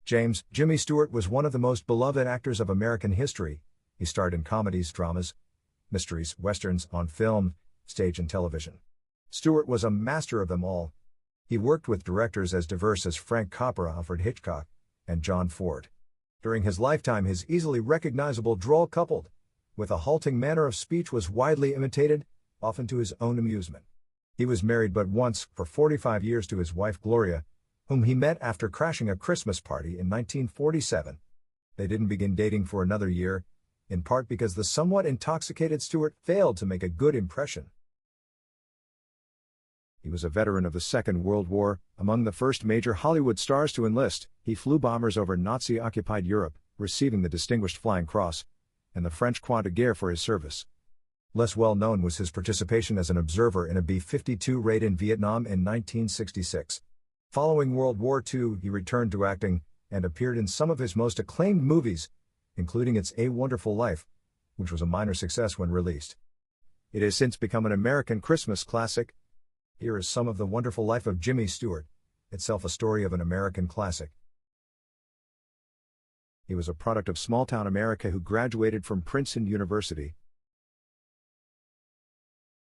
Jimmy Stewart was one of the most beloved actors of American history. He starred in comedies, dramas, mysteries, westerns, on film, stage and television. Stewart was a master of them all. He worked with directors as diverse as Frank Capra, Alfred Hitchcock, and John Ford. During his lifetime, his easily recognizable drawl coupled with a halting manner of speech was widely imitated, often to his own amusement. He was married but once, for 45 years, to his wife Gloria, whom he met after crashing a Christmas party in 1947. They didn't begin dating for another year, in part because the somewhat intoxicated Stewart failed to make a good impression. He was a veteran of the Second World War, among the first major Hollywood stars to enlist. He flew bombers over Nazi-occupied Europe, receiving the Distinguished Flying Cross and the French Croix de Guerre for his service. Less well known was his participation as an observer in a B-52 raid in Vietnam in 1966. Following World War II, he returned to acting and appeared in some of his most acclaimed movies, including It's a Wonderful Life, which was a minor success when released. It has since become an American Christmas classic. Here is some of The Wonderful Life of Jimmy Stewart, itself a story of an American classic. He was a product of small-town America who graduated from Princeton University.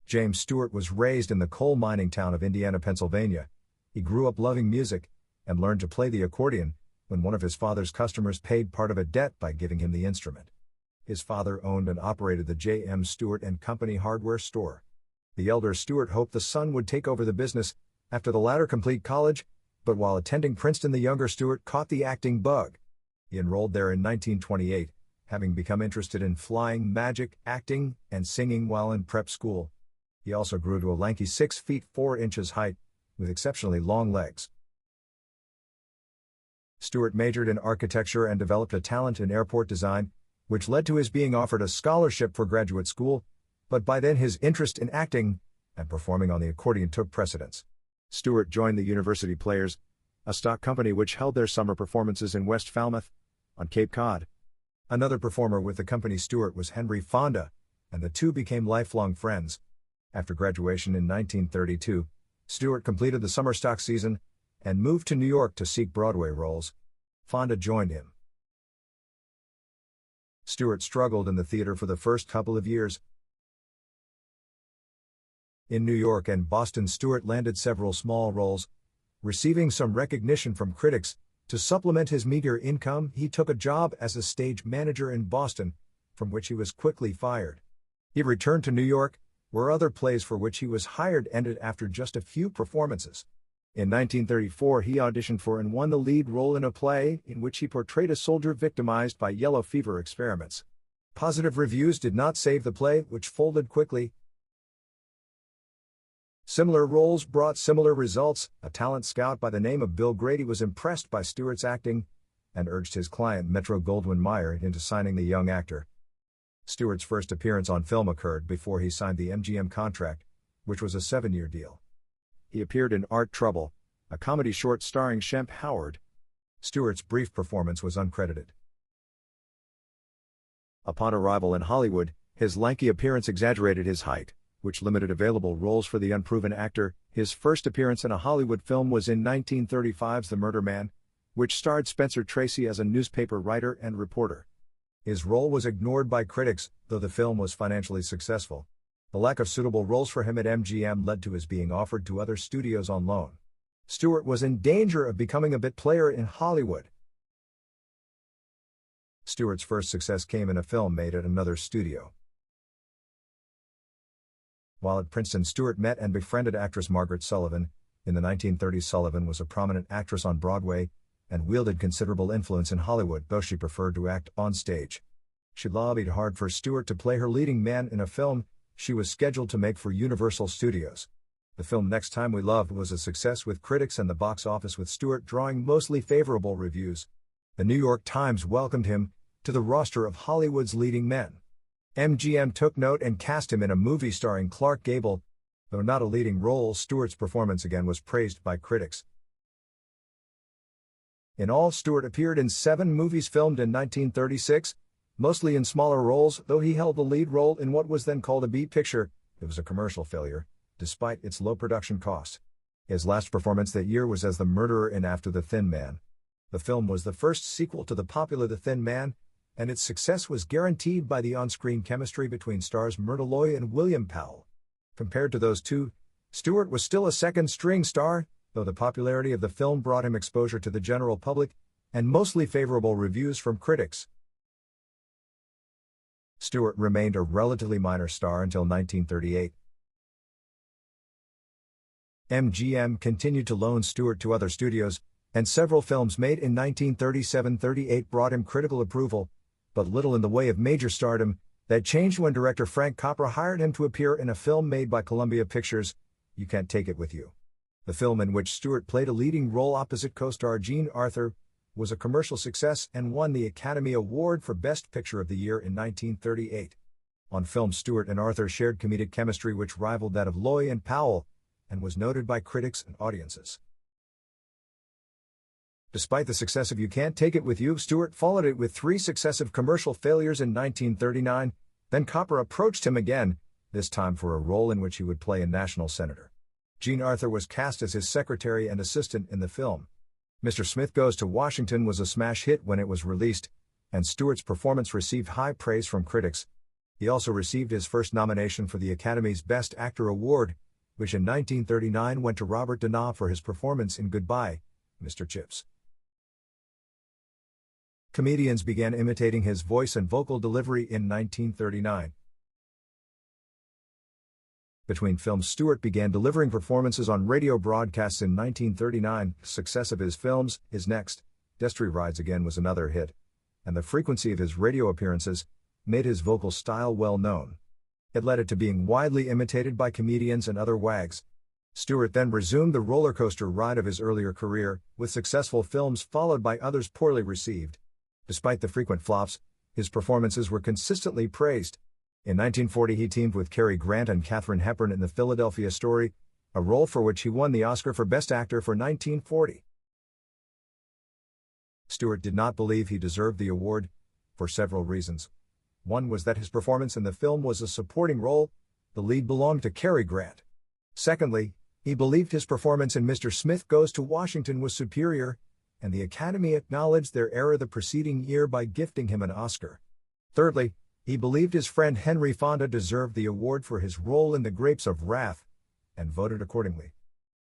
James Stewart was raised in the coal mining town of Indiana, Pennsylvania. He grew up loving music and learned to play the accordion when one of his father's customers paid part of a debt by giving him the instrument. His father owned and operated the J.M. Stewart and Company hardware store. The elder Stewart hoped the son would take over the business after the latter complete college, but while attending Princeton, the younger Stewart caught the acting bug. He enrolled there in 1928, having become interested in flying, magic, acting, and singing while in prep school. He also grew to a lanky 6 feet 4 inches height, with exceptionally long legs. Stewart majored in architecture and developed a talent in airport design, which led to his being offered a scholarship for graduate school, but by then his interest in acting and performing on the accordion took precedence. Stewart joined the University Players, a stock company which held their summer performances in West Falmouth, on Cape Cod. Another performer with the company Stewart was Henry Fonda, and the two became lifelong friends. After graduation in 1932, Stewart completed the summer stock season and moved to New York to seek Broadway roles. Fonda joined him. Stewart struggled in the theater for the first couple of years. In New York and Boston, Stewart landed several small roles, receiving some recognition from critics. To supplement his meager income, he took a job as a stage manager in Boston, from which he was quickly fired. He returned to New York, where other plays for which he was hired ended after just a few performances. In 1934, he auditioned for and won the lead role in a play in which he portrayed a soldier victimized by yellow fever experiments. Positive reviews did not save the play, which folded quickly. Similar roles brought similar results. A talent scout by the name of Bill Grady was impressed by Stewart's acting and urged his client Metro-Goldwyn-Mayer into signing the young actor. Stewart's first appearance on film occurred before he signed the MGM contract, which was a 7-year deal. He appeared in Art Trouble, a comedy short starring Shemp Howard. Stewart's brief performance was uncredited. Upon arrival in Hollywood, his lanky appearance exaggerated his height, which limited available roles for the unproven actor. His first appearance in a Hollywood film was in 1935's The Murder Man, which starred Spencer Tracy as a newspaper writer and reporter. His role was ignored by critics, though the film was financially successful. The lack of suitable roles for him at MGM led to his being offered to other studios on loan. Stewart was in danger of becoming a bit player in Hollywood. Stewart's first success came in a film made at another studio. While at Princeton, Stewart met and befriended actress Margaret Sullivan. In the 1930s, Sullivan was a prominent actress on Broadway and wielded considerable influence in Hollywood, though she preferred to act on stage. She lobbied hard for Stewart to play her leading man in a film she was scheduled to make for Universal Studios. The film Next Time We Loved was a success with critics and the box office, with Stewart drawing mostly favorable reviews. The New York Times welcomed him to the roster of Hollywood's leading men. MGM took note and cast him in a movie starring Clark Gable. Though not a leading role, Stewart's performance again was praised by critics. In all, Stewart appeared in 7 movies filmed in 1936, mostly in smaller roles, though he held the lead role in what was then called a B picture. It was a commercial failure, despite its low production cost. His last performance that year was as the murderer in After the Thin Man. The film was the first sequel to the popular The Thin Man, and its success was guaranteed by the on-screen chemistry between stars Myrtle Loy and William Powell. Compared to those two, Stewart was still a second-string star, though the popularity of the film brought him exposure to the general public and mostly favorable reviews from critics. Stewart remained a relatively minor star until 1938. MGM continued to loan Stewart to other studios, and several films made in 1937-38 brought him critical approval, but little in the way of major stardom. That changed when director Frank Capra hired him to appear in a film made by Columbia Pictures, You Can't Take It With You. The film, in which Stewart played a leading role opposite co-star Jean Arthur, was a commercial success and won the Academy Award for Best Picture of the Year in 1938. On film, Stewart and Arthur shared comedic chemistry which rivaled that of Loy and Powell, and was noted by critics and audiences. Despite the success of You Can't Take It With You, Stewart followed it with 3 successive commercial failures in 1939, then Capra approached him again, this time for a role in which he would play a national senator. Jean Arthur was cast as his secretary and assistant in the film. Mr. Smith Goes to Washington was a smash hit when it was released, and Stewart's performance received high praise from critics. He also received his first nomination for the Academy's Best Actor Award, which in 1939 went to Robert Donat for his performance in Goodbye, Mr. Chips. Comedians began imitating his voice and vocal delivery in 1939. Between films, Stewart began delivering performances on radio broadcasts in 1939. Success of his films, His Next, Destry Rides Again was another hit, and the frequency of his radio appearances made his vocal style well known. It led it to being widely imitated by comedians and other wags. Stewart then resumed the roller coaster ride of his earlier career, with successful films followed by others poorly received. Despite the frequent flops, his performances were consistently praised. In 1940 he teamed with Cary Grant and Katharine Hepburn in The Philadelphia Story, a role for which he won the Oscar for Best Actor for 1940. Stewart did not believe he deserved the award, for several reasons. One was that his performance in the film was a supporting role, the lead belonged to Cary Grant. Secondly, he believed his performance in Mr. Smith Goes to Washington was superior, and the Academy acknowledged their error the preceding year by gifting him an Oscar. Thirdly, he believed his friend Henry Fonda deserved the award for his role in The Grapes of Wrath, and voted accordingly.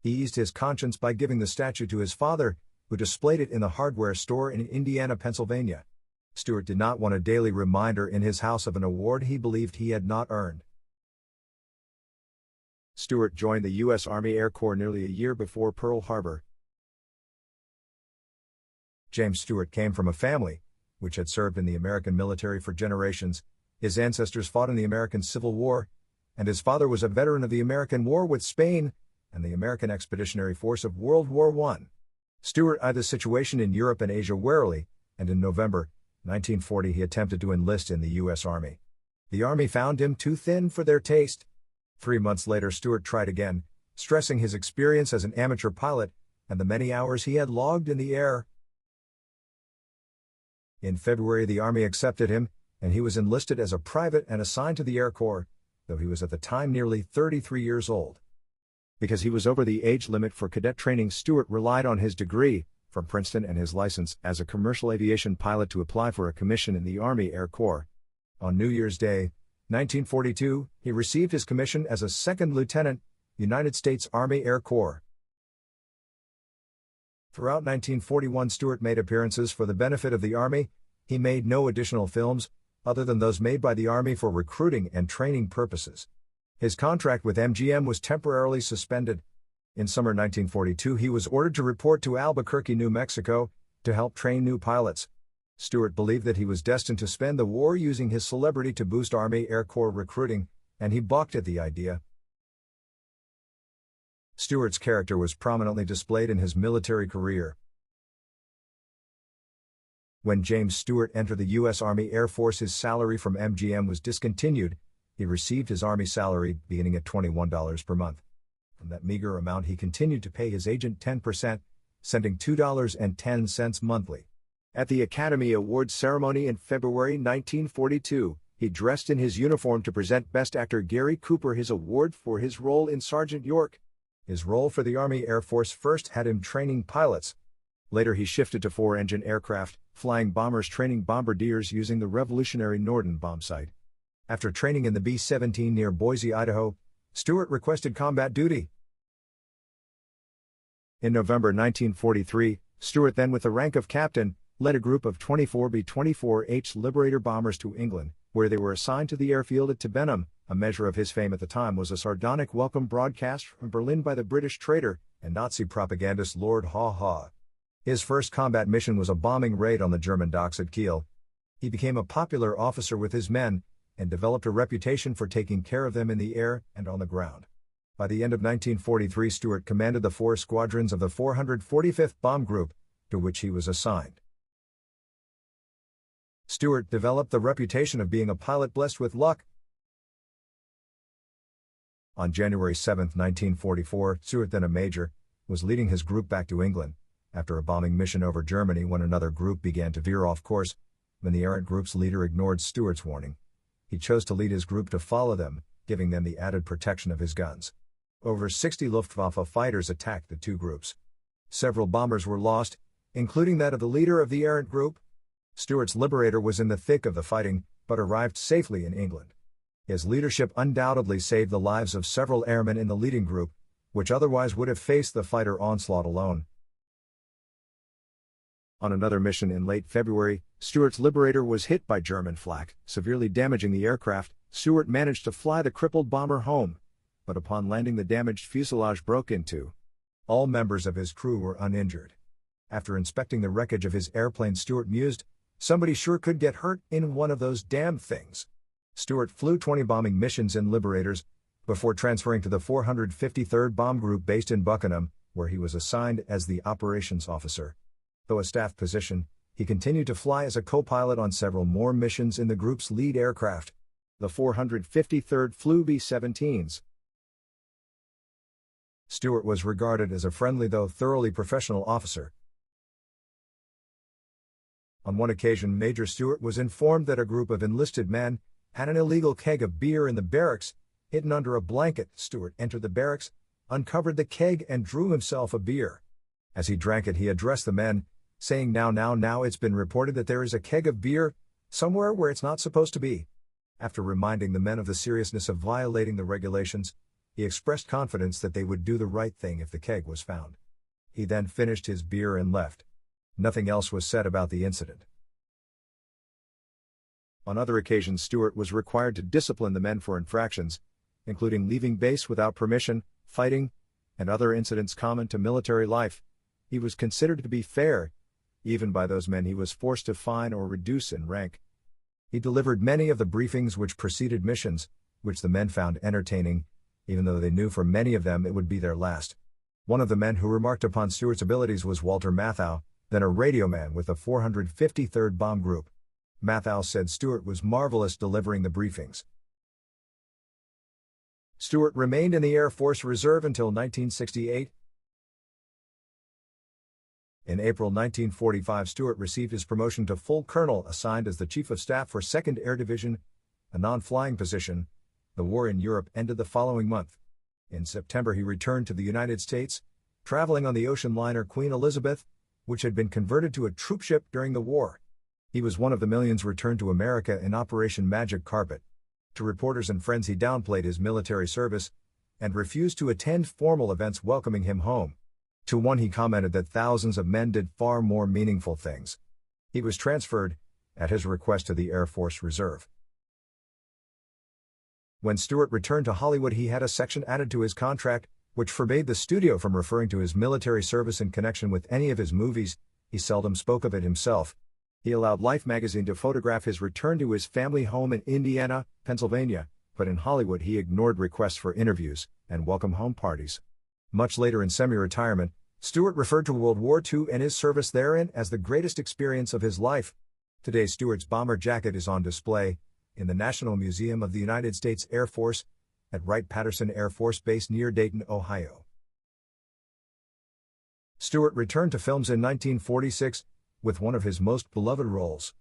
He eased his conscience by giving the statue to his father, who displayed it in the hardware store in Indiana, Pennsylvania. Stewart did not want a daily reminder in his house of an award he believed he had not earned. Stewart joined the U.S. Army Air Corps nearly a year before Pearl Harbor. James Stewart came from a family which had served in the American military for generations. His ancestors fought in the American Civil War, and his father was a veteran of the American War with Spain and the American Expeditionary Force of World War I. Stewart eyed the situation in Europe and Asia warily, and in November 1940 he attempted to enlist in the U.S. Army. The Army found him too thin for their taste. 3 months later Stewart tried again, stressing his experience as an amateur pilot and the many hours he had logged in the air. In February the Army accepted him, and he was enlisted as a private and assigned to the Air Corps, though he was at the time nearly 33 years old. Because he was over the age limit for cadet training, Stewart relied on his degree from Princeton and his license as a commercial aviation pilot to apply for a commission in the Army Air Corps. On New Year's Day, 1942, he received his commission as a second lieutenant, United States Army Air Corps. Throughout 1941 Stewart made appearances for the benefit of the Army. He made no additional films, other than those made by the Army for recruiting and training purposes. His contract with MGM was temporarily suspended. In summer 1942 he was ordered to report to Albuquerque, New Mexico, to help train new pilots. Stewart believed that he was destined to spend the war using his celebrity to boost Army Air Corps recruiting, and he balked at the idea. Stewart's character was prominently displayed in his military career. When James Stewart entered the U.S. Army Air Force, his salary from MGM was discontinued. He received his Army salary beginning at $21 per month. From that meager amount he continued to pay his agent 10%, sending $2.10 monthly. At the Academy Awards ceremony in February 1942, he dressed in his uniform to present Best Actor Gary Cooper his award for his role in Sergeant York. His role for the Army Air Force first had him training pilots. Later he shifted to four-engine aircraft, flying bombers training bombardiers using the revolutionary Norden bomb sight. After training in the B-17 near Boise, Idaho, Stewart requested combat duty. In November 1943, Stewart, then with the rank of captain, led a group of 24 B-24H Liberator bombers to England, where they were assigned to the airfield at Tibenham. A measure of his fame at the time was a sardonic welcome broadcast from Berlin by the British traitor and Nazi propagandist Lord Haw-Haw. His first combat mission was a bombing raid on the German docks at Kiel. He became a popular officer with his men, and developed a reputation for taking care of them in the air and on the ground. By the end of 1943, Stewart commanded the 4 squadrons of the 445th Bomb Group, to which he was assigned. Stewart developed the reputation of being a pilot blessed with luck. On January 7, 1944, Stewart, then a major, was leading his group back to England, after a bombing mission over Germany when another group began to veer off course. When the errant group's leader ignored Stewart's warning, he chose to lead his group to follow them, giving them the added protection of his guns. Over 60 Luftwaffe fighters attacked the two groups. Several bombers were lost, including that of the leader of the errant group. Stewart's Liberator was in the thick of the fighting, but arrived safely in England. His leadership undoubtedly saved the lives of several airmen in the leading group, which otherwise would have faced the fighter onslaught alone. On another mission in late February, Stewart's Liberator was hit by German flak, severely damaging the aircraft. Stewart managed to fly the crippled bomber home, but upon landing the damaged fuselage broke in two. All members of his crew were uninjured. After inspecting the wreckage of his airplane, Stewart mused, "Somebody sure could get hurt in one of those damn things." Stewart flew 20 bombing missions in Liberators, before transferring to the 453rd Bomb Group based in Buckingham, where he was assigned as the operations officer. Though a staff position, he continued to fly as a co-pilot on several more missions in the group's lead aircraft. The 453rd flew B-17s. Stewart was regarded as a friendly though thoroughly professional officer. On one occasion, Major Stewart was informed that a group of enlisted men had an illegal keg of beer in the barracks, hidden under a blanket. Stewart entered the barracks, uncovered the keg and drew himself a beer. As he drank it, he addressed the men, saying, Now, it's been reported that there is a keg of beer somewhere where it's not supposed to be." After reminding the men of the seriousness of violating the regulations, he expressed confidence that they would do the right thing if the keg was found. He then finished his beer and left. Nothing else was said about the incident. On other occasions, Stewart was required to discipline the men for infractions, including leaving base without permission, fighting, and other incidents common to military life. He was considered to be fair, even by those men he was forced to fine or reduce in rank. He delivered many of the briefings which preceded missions, which the men found entertaining, even though they knew for many of them it would be their last. One of the men who remarked upon Stewart's abilities was Walter Matthau, then a radio man with the 453rd Bomb Group. Matthau said Stewart was marvelous delivering the briefings. Stewart remained in the Air Force Reserve until 1968. In April 1945, Stewart received his promotion to full colonel, assigned as the Chief of Staff for 2nd Air Division, a non-flying position. The war in Europe ended the following month. In September he returned to the United States, traveling on the ocean liner Queen Elizabeth, which had been converted to a troopship during the war. He was one of the millions returned to America in Operation Magic Carpet. To reporters and friends he downplayed his military service, and refused to attend formal events welcoming him home. To one he commented that thousands of men did far more meaningful things. He was transferred, at his request, to the Air Force Reserve. When Stewart returned to Hollywood, he had a section added to his contract, which forbade the studio from referring to his military service in connection with any of his movies. He seldom spoke of it himself. He allowed Life magazine to photograph his return to his family home in Indiana, Pennsylvania, but in Hollywood he ignored requests for interviews and welcome home parties. Much later, in semi-retirement, Stewart referred to World War II and his service therein as the greatest experience of his life. Today, Stewart's bomber jacket is on display in the National Museum of the United States Air Force at Wright-Patterson Air Force Base near Dayton, Ohio. Stewart returned to films in 1946 with one of his most beloved roles.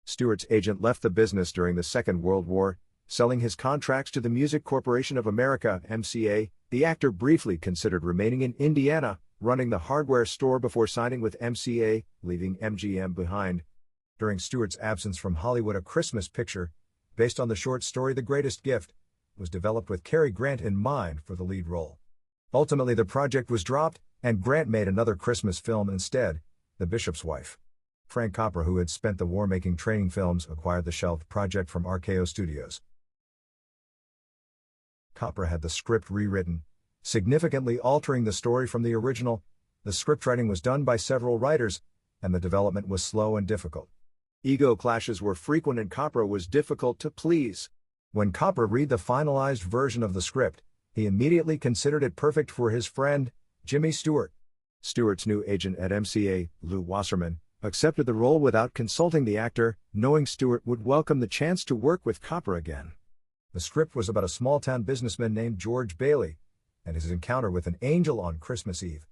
Stewart's agent left the business during the Second World War, selling his contracts to the Music Corporation of America (MCA). The actor briefly considered remaining in Indiana, running the hardware store before signing with MCA, leaving MGM behind. During Stewart's absence from Hollywood, A Christmas Picture, based on the short story The Greatest Gift, was developed with Cary Grant in mind for the lead role. Ultimately, the project was dropped, and Grant made another Christmas film instead, The Bishop's Wife. Frank Capra, who had spent the war making training films, acquired the shelved project from RKO Studios. Capra had the script rewritten, significantly altering the story from the original. The scriptwriting was done by several writers, and the development was slow and difficult. Ego clashes were frequent and Capra was difficult to please. When Capra read the finalized version of the script, he immediately considered it perfect for his friend, Jimmy Stewart. Stewart's new agent at MCA, Lou Wasserman, accepted the role without consulting the actor, knowing Stewart would welcome the chance to work with Capra again. The script was about a small-town businessman named George Bailey and his encounter with an angel on Christmas Eve.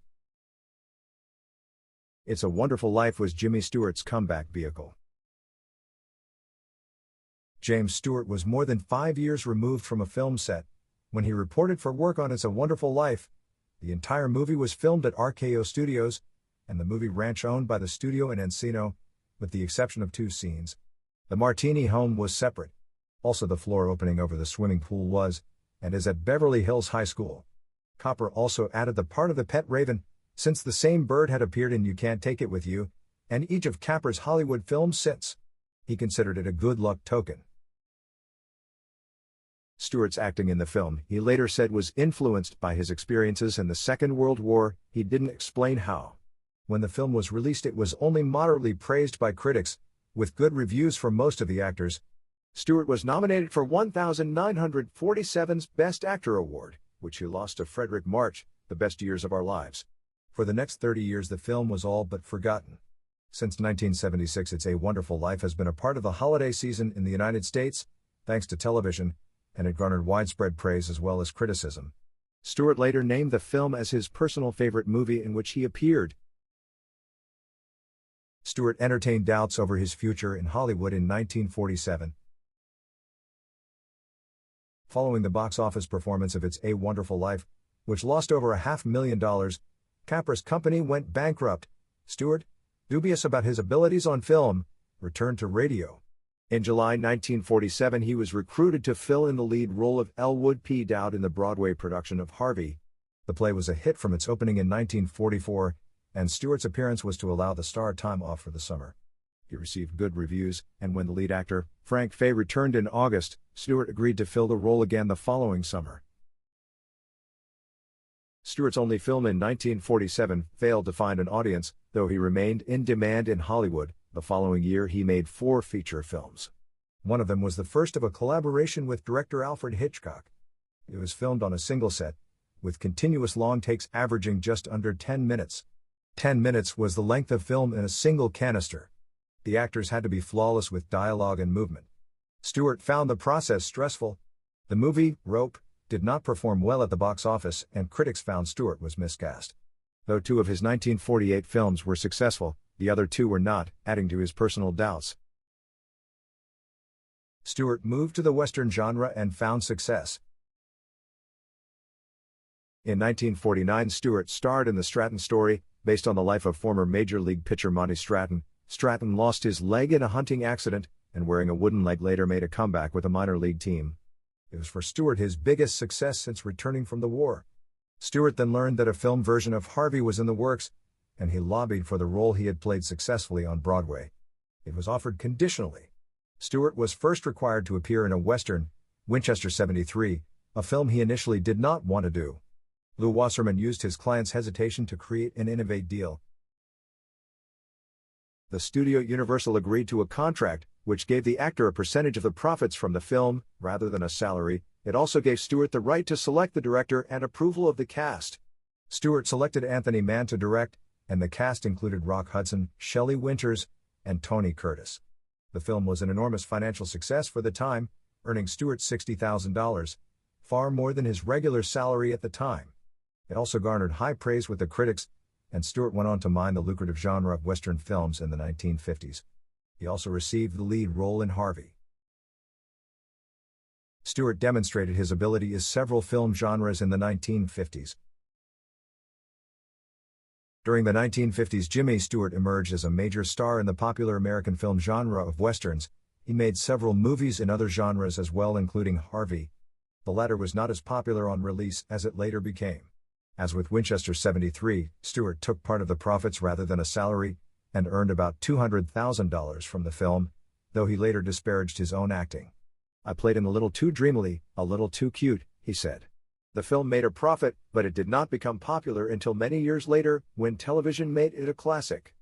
It's a Wonderful Life was Jimmy Stewart's comeback vehicle. James Stewart was more than 5 years removed from a film set when he reported for work on It's a Wonderful Life. The entire movie was filmed at RKO Studios and the movie ranch owned by the studio in Encino, with the exception of 2 scenes. The Martini home was separate. Also, the floor opening over the swimming pool was, and is at Beverly Hills High School. Capra also added the part of the pet raven, since the same bird had appeared in You Can't Take It With You, and each of Capra's Hollywood films since. He considered it a good luck token. Stewart's acting in the film, he later said, was influenced by his experiences in the Second World War. He didn't explain how. When the film was released, it was only moderately praised by critics, with good reviews from most of the actors. Stewart was nominated for 1947's Best Actor Award, which he lost to Frederick March, The Best Years of Our Lives. For the next 30 years the film was all but forgotten. Since 1976, It's a Wonderful Life has been a part of the holiday season in the United States, thanks to television, and it garnered widespread praise as well as criticism. Stewart later named the film as his personal favorite movie in which he appeared. Stewart entertained doubts over his future in Hollywood in 1947. Following the box office performance of It's a Wonderful Life, which lost over $500,000, Capra's company went bankrupt. Stewart, dubious about his abilities on film, returned to radio. In July 1947 he was recruited to fill in the lead role of Elwood P. Dowd in the Broadway production of Harvey. The play was a hit from its opening in 1944, and Stewart's appearance was to allow the star time off for the summer. He received good reviews, and when the lead actor, Frank Fay, returned in August, Stewart agreed to fill the role again the following summer. Stewart's only film in 1947 failed to find an audience, though he remained in demand in Hollywood. The following year he made 4 feature films. One of them was the first of a collaboration with director Alfred Hitchcock. It was filmed on a single set, with continuous long takes averaging just under 10 minutes. 10 minutes was the length of film in a single canister. The actors had to be flawless with dialogue and movement. Stewart found the process stressful. The movie, Rope, did not perform well at the box office, and critics found Stewart was miscast. Though 2 of his 1948 films were successful, the other 2 were not, adding to his personal doubts. Stewart moved to the Western genre and found success. In 1949 Stewart starred in The Stratton Story, based on the life of former Major League pitcher Monty Stratton. Stratton lost his leg in a hunting accident, and wearing a wooden leg later made a comeback with a minor league team. It was for Stewart his biggest success since returning from the war. Stewart then learned that a film version of Harvey was in the works, and he lobbied for the role he had played successfully on Broadway. It was offered conditionally. Stewart was first required to appear in a Western, Winchester 73, a film he initially did not want to do. Lou Wasserman used his client's hesitation to create an innovative deal. The studio Universal agreed to a contract, which gave the actor a percentage of the profits from the film, rather than a salary. It also gave Stewart the right to select the director and approval of the cast. Stewart selected Anthony Mann to direct, and the cast included Rock Hudson, Shelley Winters, and Tony Curtis. The film was an enormous financial success for the time, earning Stewart $60,000, far more than his regular salary at the time. It also garnered high praise with the critics, and Stewart went on to mine the lucrative genre of Western films in the 1950s. He also received the lead role in Harvey. Stewart demonstrated his ability in several film genres in the 1950s. During the 1950s, Jimmy Stewart emerged as a major star in the popular American film genre of westerns. He made several movies in other genres as well, including Harvey. The latter was not as popular on release as it later became. As with Winchester 73, Stewart took part of the profits rather than a salary, and earned about $200,000 from the film, though he later disparaged his own acting. "I played him a little too dreamily, a little too cute," he said. The film made a profit, but it did not become popular until many years later, when television made it a classic.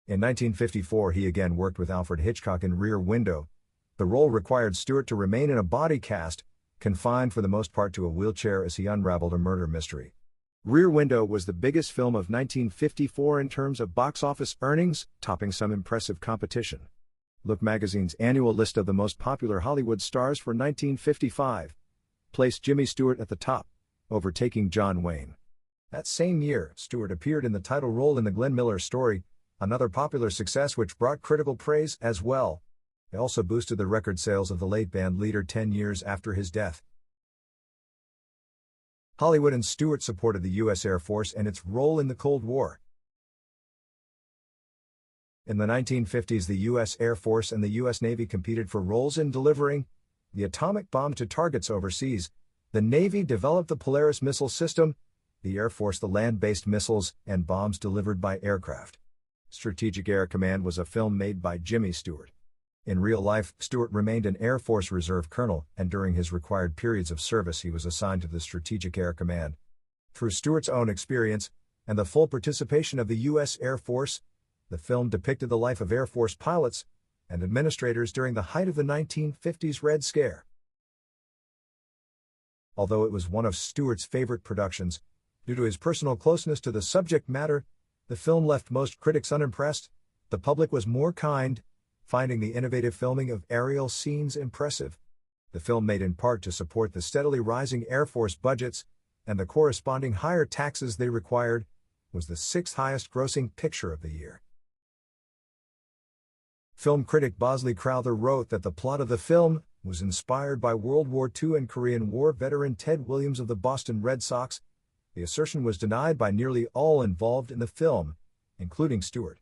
In 1954, he again worked with Alfred Hitchcock in Rear Window. The role required Stewart to remain in a body cast, confined for the most part to a wheelchair as he unraveled a murder mystery. Rear Window was the biggest film of 1954 in terms of box office earnings, topping some impressive competition. Look magazine's annual list of the most popular Hollywood stars for 1955 placed Jimmy Stewart at the top, overtaking John Wayne. That same year, Stewart appeared in the title role in The Glenn Miller Story, another popular success which brought critical praise as well. It also boosted the record sales of the late band leader 10 years after his death. Hollywood and Stewart supported the U.S. Air Force and its role in the Cold War. In the 1950s, the U.S. Air Force and the U.S. Navy competed for roles in delivering the atomic bomb to targets overseas. The Navy developed the Polaris missile system, the Air Force the land-based missiles and bombs delivered by aircraft. Strategic Air Command was a film made by Jimmy Stewart. In real life, Stewart remained an Air Force Reserve colonel, and during his required periods of service he was assigned to the Strategic Air Command. Through Stewart's own experience, and the full participation of the U.S. Air Force, the film depicted the life of Air Force pilots and administrators during the height of the 1950s Red Scare. Although it was one of Stewart's favorite productions, due to his personal closeness to the subject matter, the film left most critics unimpressed. The public was more kind, finding the innovative filming of aerial scenes impressive. The film, made in part to support the steadily rising Air Force budgets and the corresponding higher taxes they required, was the sixth highest grossing picture of the year. Film critic Bosley Crowther wrote that the plot of the film was inspired by World War II and Korean War veteran Ted Williams of the Boston Red Sox. The assertion was denied by nearly all involved in the film, including Stewart.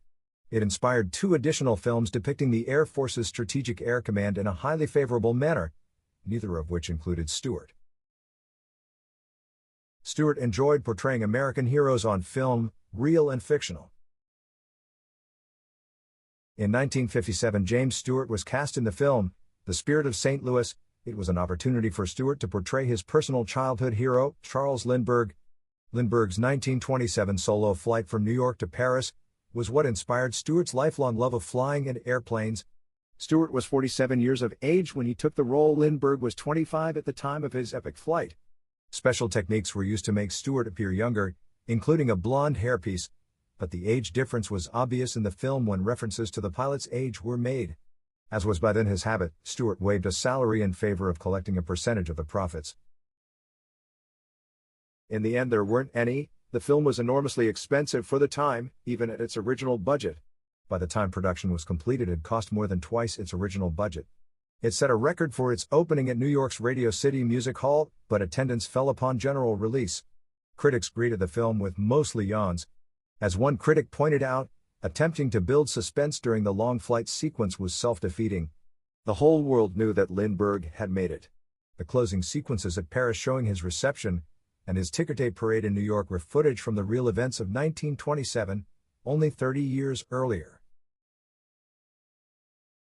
It inspired two additional films depicting the Air Force's Strategic Air Command in a highly favorable manner, neither of which included Stewart. Stewart enjoyed portraying American heroes on film, real and fictional. In 1957, James Stewart was cast in the film, The Spirit of St. Louis. It was an opportunity for Stewart to portray his personal childhood hero, Charles Lindbergh. Lindbergh's 1927 solo flight from New York to Paris was what inspired Stewart's lifelong love of flying and airplanes. Stewart was 47 years of age when he took the role. Lindbergh was 25 at the time of his epic flight. Special techniques were used to make Stewart appear younger, including a blonde hairpiece, but the age difference was obvious in the film when references to the pilot's age were made. As was by then his habit, Stewart waived a salary in favor of collecting a percentage of the profits. In the end, there weren't any. The film was enormously expensive for the time, even at its original budget. By the time production was completed, it cost more than twice its original budget. It set a record for its opening at New York's Radio City Music Hall, but attendance fell upon general release. Critics greeted the film with mostly yawns. As one critic pointed out, attempting to build suspense during the long flight sequence was self-defeating. The whole world knew that Lindbergh had made it. The closing sequences at Paris showing his reception and his ticker tape parade in New York were footage from the real events of 1927, only 30 years earlier.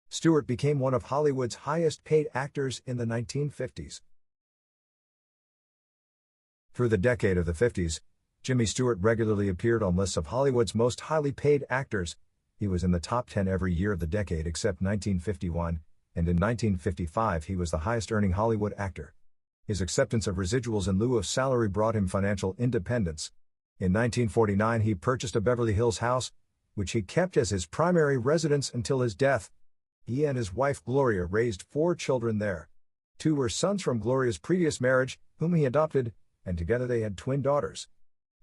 Stewart became one of Hollywood's highest-paid actors in the 1950s. Through the decade of the 50s, Jimmy Stewart regularly appeared on lists of Hollywood's most highly paid actors. He was in the top 10 every year of the decade except 1951, and in 1955 he was the highest-earning Hollywood actor. His acceptance of residuals in lieu of salary brought him financial independence. In 1949 he purchased a Beverly Hills house, which he kept as his primary residence until his death. He and his wife Gloria raised 4 children there. 2 were sons from Gloria's previous marriage, whom he adopted, and together they had twin daughters.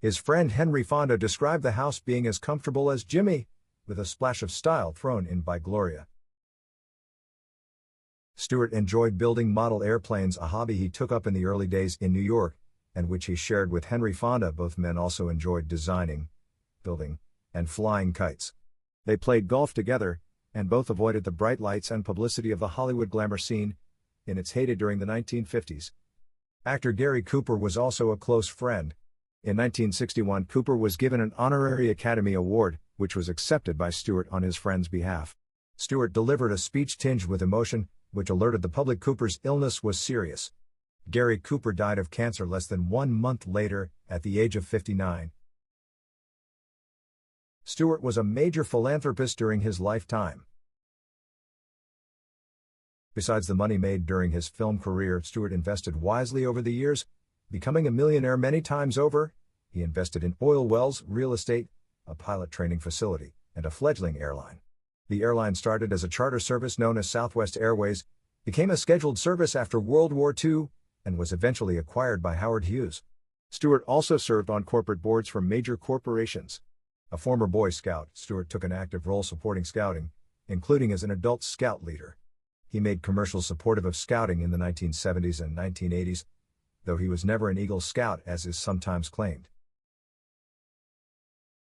His friend Henry Fonda described the house being as comfortable as Jimmy, with a splash of style thrown in by Gloria. Stewart enjoyed building model airplanes, a hobby he took up in the early days in New York, and which he shared with Henry Fonda. Both men also enjoyed designing, building, and flying kites. They played golf together, and both avoided the bright lights and publicity of the Hollywood glamour scene in its heyday during the 1950s. Actor Gary Cooper was also a close friend. In 1961, Cooper was given an honorary Academy Award, which was accepted by Stewart on his friend's behalf. Stewart delivered a speech tinged with emotion, which alerted the public Cooper's illness was serious. Gary Cooper died of cancer less than 1 month later, at the age of 59. Stewart was a major philanthropist during his lifetime. Besides the money made during his film career, Stewart invested wisely over the years, becoming a millionaire many times over. He invested in oil wells, real estate, a pilot training facility, and a fledgling airline. The airline started as a charter service known as Southwest Airways, became a scheduled service after World War II, and was eventually acquired by Howard Hughes. Stewart also served on corporate boards for major corporations. A former Boy Scout, Stewart took an active role supporting Scouting, including as an adult Scout leader. He made commercials supportive of Scouting in the 1970s and 1980s, though he was never an Eagle Scout as is sometimes claimed.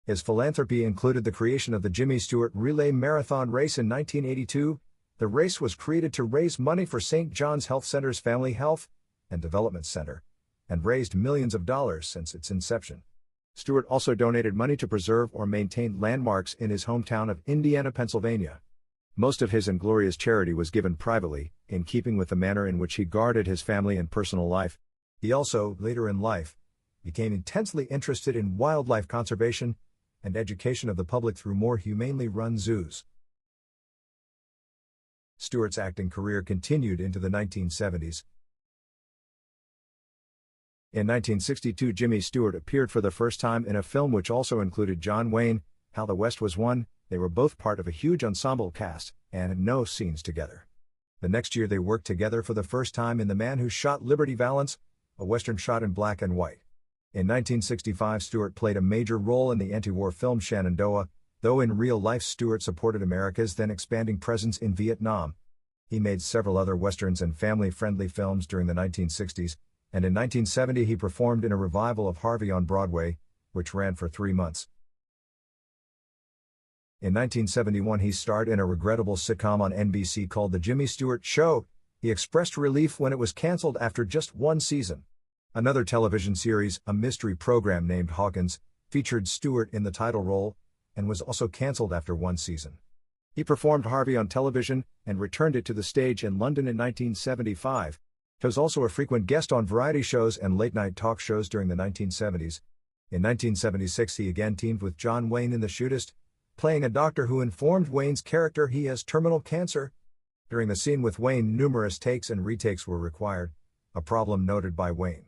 His philanthropy included the creation of the Jimmy Stewart Relay Marathon Race in 1982. The race was created to raise money for St. John's Health Center's Family Health and Development Center, and raised millions of dollars since its inception. Stewart also donated money to preserve or maintain landmarks in his hometown of Indiana, Pennsylvania. Most of his inglorious charity was given privately, in keeping with the manner in which he guarded his family and personal life. He also, later in life, became intensely interested in wildlife conservation and education of the public through more humanely run zoos. Stewart's acting career continued into the 1970s. In 1962, Jimmy Stewart appeared for the first time in a film which also included John Wayne, How the West Was Won. They were both part of a huge ensemble cast, and had no scenes together. The next year they worked together for the first time in The Man Who Shot Liberty Valance, a Western shot in black and white. In 1965, Stewart played a major role in the anti-war film Shenandoah, though in real life Stewart supported America's then expanding presence in Vietnam. He made several other westerns and family-friendly films during the 1960s, and in 1970 he performed in a revival of Harvey on Broadway, which ran for 3 months. In 1971 he starred in a regrettable sitcom on NBC called The Jimmy Stewart Show. He expressed relief when it was canceled after just 1 season. Another television series, a mystery program named Hawkins, featured Stewart in the title role, and was also canceled after 1 season. He performed Harvey on television, and returned it to the stage in London in 1975. He was also a frequent guest on variety shows and late-night talk shows during the 1970s. In 1976 he again teamed with John Wayne in The Shootist, playing a doctor who informed Wayne's character he has terminal cancer. During the scene with Wayne, numerous takes and retakes were required, a problem noted by Wayne.